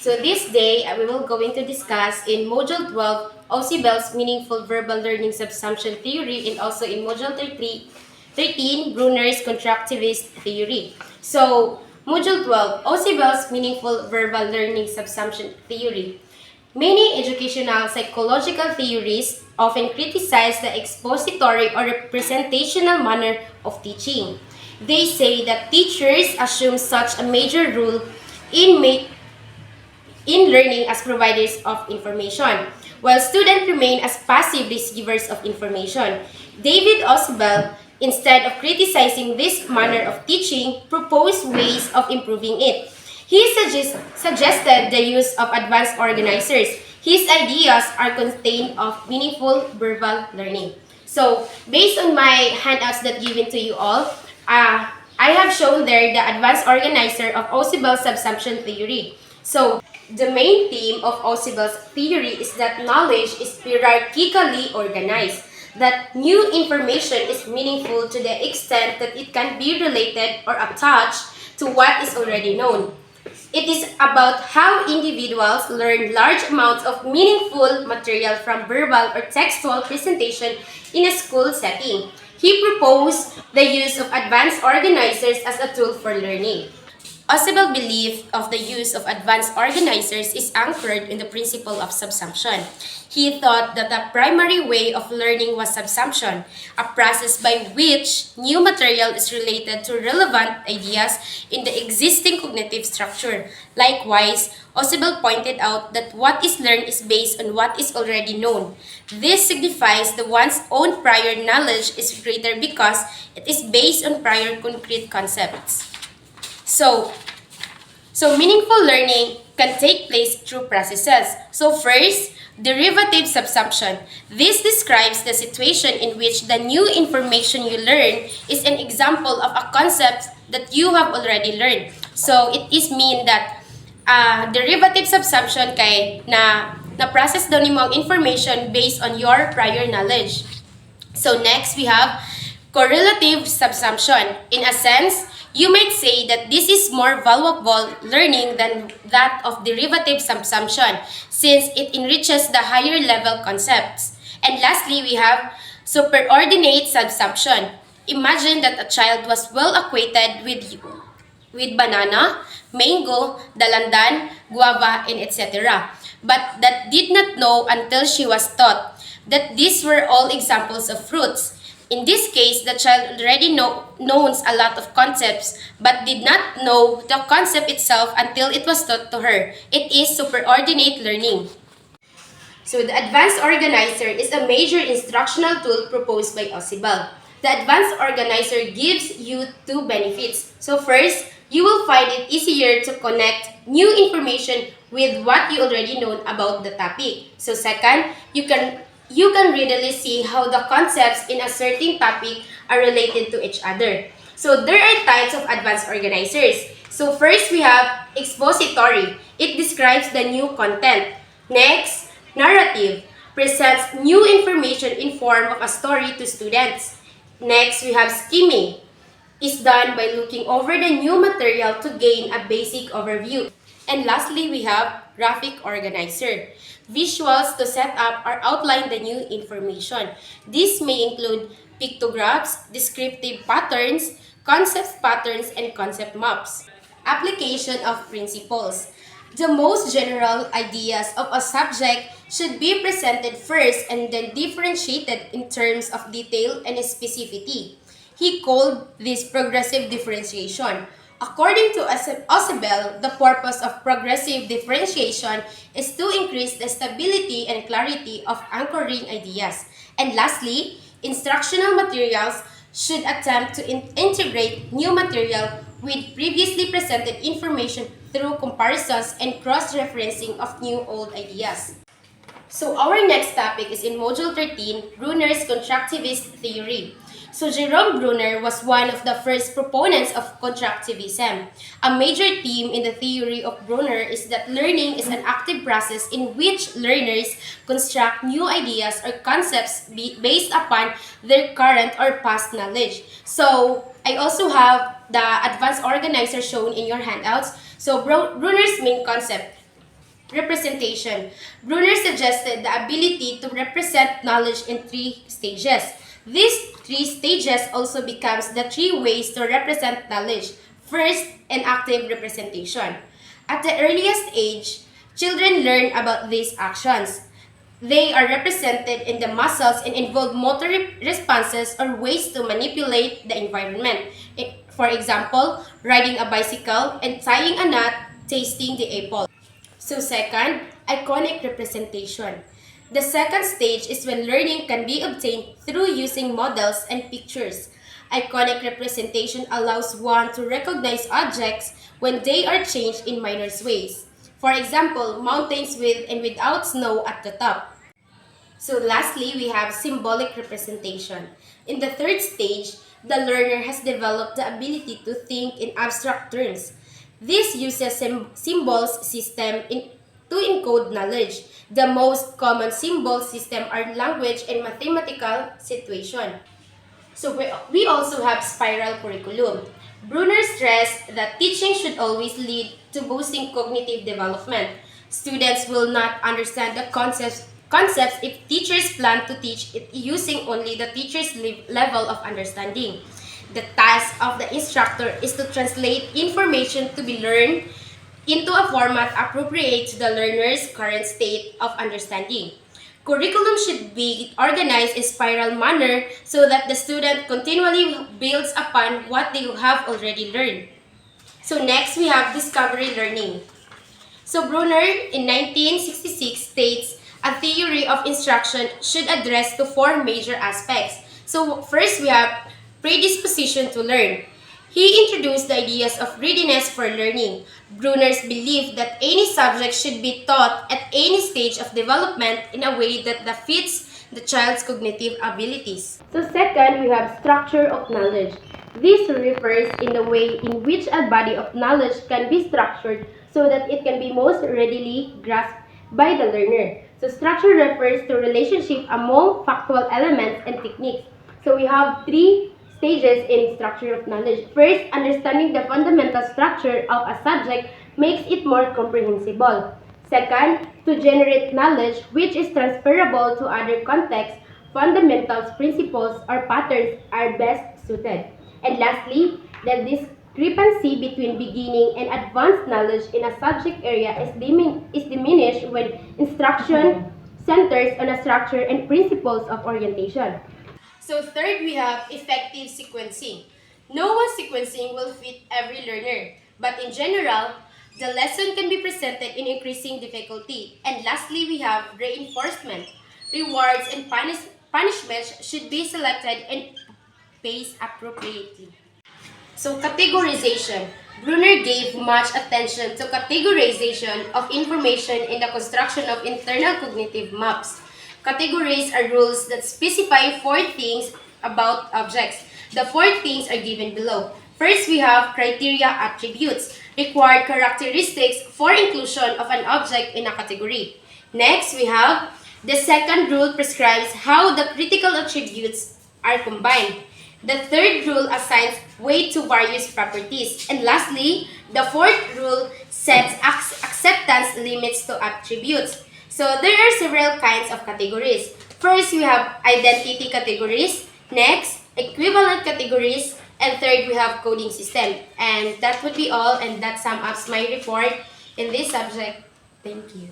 So this day, we will going to discuss in Module 12, Bell's Meaningful Verbal Learning Subsumption Theory, and also in Module 13, Bruner's Constructivist Theory. So, Module 12, Bell's Meaningful Verbal Learning Subsumption Theory. Many educational psychological theories often criticize the expository or representational manner of teaching. They say that teachers assume such a major role in learning as providers of information, while students remain as passive receivers of information. David Ausubel, instead of criticizing this manner of teaching, proposed ways of improving it. He suggested the use of advanced organizers. His ideas are contained of meaningful verbal learning. So, based on my handouts that given to you all, I have shown there the advanced organizer of Ausubel's subsumption theory. So, the main theme of Ausubel's theory is that knowledge is hierarchically organized, that new information is meaningful to the extent that it can be related or attached to what is already known. It is about how individuals learn large amounts of meaningful material from verbal or textual presentation in a school setting. He proposed the use of advanced organizers as a tool for learning. Ausubel's belief of the use of advanced organizers is anchored in the principle of subsumption. He thought that the primary way of learning was subsumption, a process by which new material is related to relevant ideas in the existing cognitive structure. Likewise, Ausubel pointed out that what is learned is based on what is already known. This signifies that one's own prior knowledge is greater because it is based on prior concrete concepts. So meaningful learning can take place through processes. So first, derivative subsumption. This describes the situation in which the new information you learn is an example of a concept that you have already learned. So it is mean that derivative subsumption kay na process daw nimo ang information based on your prior knowledge. So next, we have correlative subsumption. In a sense, you might say that this is more valuable learning than that of derivative subsumption since it enriches the higher level concepts. And lastly, we have superordinate subsumption. Imagine that a child was well acquainted with banana, mango, dalandan, guava, and etc. But that did not know until she was taught that these were all examples of fruits. In this case, the child already knows a lot of concepts but did not know the concept itself until it was taught to her. It is superordinate learning. So the advanced organizer is a major instructional tool proposed by Ausubel. The advanced organizer gives you two benefits. So first, you will find it easier to connect new information with what you already know about the topic. So second, you can readily see how the concepts in a certain topic are related to each other. So there are types of advanced organizers. So first, we have expository. It describes the new content. Next, narrative presents new information in form of a story to students. Next, we have skimming. It's done by looking over the new material to gain a basic overview. And lastly, we have graphic organizer. Visuals to set up or outline the new information. This may include pictographs, descriptive patterns, concept patterns, and concept maps. Application of principles. The most general ideas of a subject should be presented first and then differentiated in terms of detail and specificity. He called this progressive differentiation. According to Ausubel, the purpose of progressive differentiation is to increase the stability and clarity of anchoring ideas. And lastly, instructional materials should attempt to integrate new material with previously presented information through comparisons and cross-referencing of new-old ideas. So our next topic is in Module 13, Bruner's Constructivist Theory. So Jerome Bruner was one of the first proponents of constructivism. A major theme in the theory of Bruner is that learning is an active process in which learners construct new ideas or concepts based upon their current or past knowledge. So I also have the advanced organizer shown in your handouts. So Bruner's main concept. representation. Brunner suggested the ability to represent knowledge in three stages. These three stages also becomes the three ways to represent knowledge. First, an active representation. At the earliest age, children learn about these actions. They are represented in the muscles and involve motor responses or ways to manipulate the environment. For example, riding a bicycle and tying a knot, tasting the apple. So second, iconic representation. The second stage is when learning can be obtained through using models and pictures. Iconic representation allows one to recognize objects when they are changed in minor ways. For example, mountains with and without snow at the top. So lastly, we have symbolic representation. In the third stage, the learner has developed the ability to think in abstract terms. This uses symbols system to encode knowledge. The most common symbol system are language and mathematical situation. So we also have spiral curriculum. Brunner stressed that teaching should always lead to boosting cognitive development. Students will not understand the concepts if teachers plan to teach it using only the teacher's level of understanding. The task of the instructor is to translate information to be learned into a format appropriate to the learner's current state of understanding. Curriculum should be organized in spiral manner so that the student continually builds upon what they have already learned. So next we have discovery learning. So Brunner in 1966 states a theory of instruction should address to four major aspects. So first we have predisposition to learn. He introduced the ideas of readiness for learning. Brunner's belief that any subject should be taught at any stage of development in a way that fits the child's cognitive abilities. So second, we have structure of knowledge. This refers in the way in which a body of knowledge can be structured so that it can be most readily grasped by the learner. So structure refers to relationship among factual elements and techniques. So we have three stages in structure of knowledge. First, understanding the fundamental structure of a subject makes it more comprehensible. Second, to generate knowledge which is transferable to other contexts, fundamentals, principles, or patterns are best suited. And lastly, the discrepancy between beginning and advanced knowledge in a subject area is diminished when instruction centers on a structure and principles of orientation. So third, we have effective sequencing. No one sequencing will fit every learner, but in general, the lesson can be presented in increasing difficulty. And lastly, we have reinforcement. Rewards and punishments should be selected and paced appropriately. So categorization. Brunner gave much attention to categorization of information in the construction of internal cognitive maps. Categories are rules that specify four things about objects. The four things are given below. First, we have criteria attributes, required characteristics for inclusion of an object in a category. Next, we have the second rule prescribes how the critical attributes are combined. The third rule assigns weight to various properties. And lastly, the fourth rule sets acceptance limits to attributes. So there are several kinds of categories. First, we have identity categories. Next, equivalent categories. And third, we have coding system. And that would be all, and that sums up my report in this subject. Thank you.